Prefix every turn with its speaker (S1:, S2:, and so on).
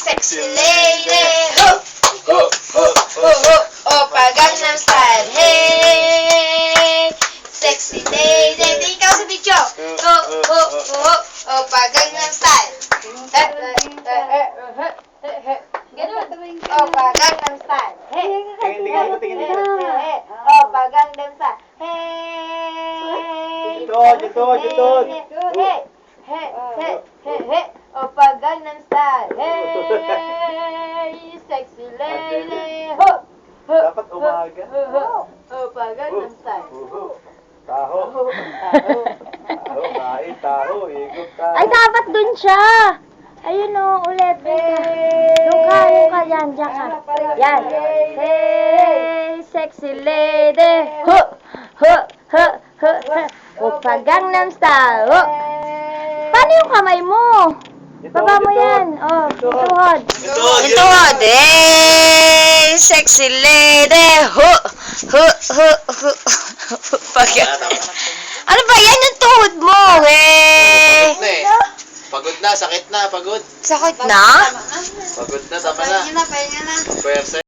S1: sexy lady. Ho, ho, ho, ho, ho. Oppa Gangnam Style. Hey, sexy lady. Ikaw sa video. Ho, ho, ho, ho. Oppa Gangnam Style. Ganun. Oppa Gangnam Style. Hey, Oppa Gangnam Style. Hey,
S2: Jitod.
S1: Hey, hey, hey, hey, hey. Oppa Gangnam Style. Hey, sexy lady. Ho, ho.
S2: Dapat umaga.
S1: Oppa Gangnam Style.
S2: Taho. Taho. Igop tayo.
S3: Ay, dapat dun siya. Ayun o, ulit. Doon ka. Yan, dyan ka. Yan. Hey, sexy lady. Ho, ho, ho, ho, ho. Oppa Gangnam Style. Ho. Paano yung kamay mo? Baba mo yan. Oh, ituhod.
S1: Ituhod. Hey, sexy lady. Ho, ho, ho, ho. Ano ba yan yung tuhod mo? Hey.
S2: Pagod na, sakit na, pagod.
S1: Sakit na?
S2: Pagod na, tama na.
S1: Pahinga na.
S2: Pwersa.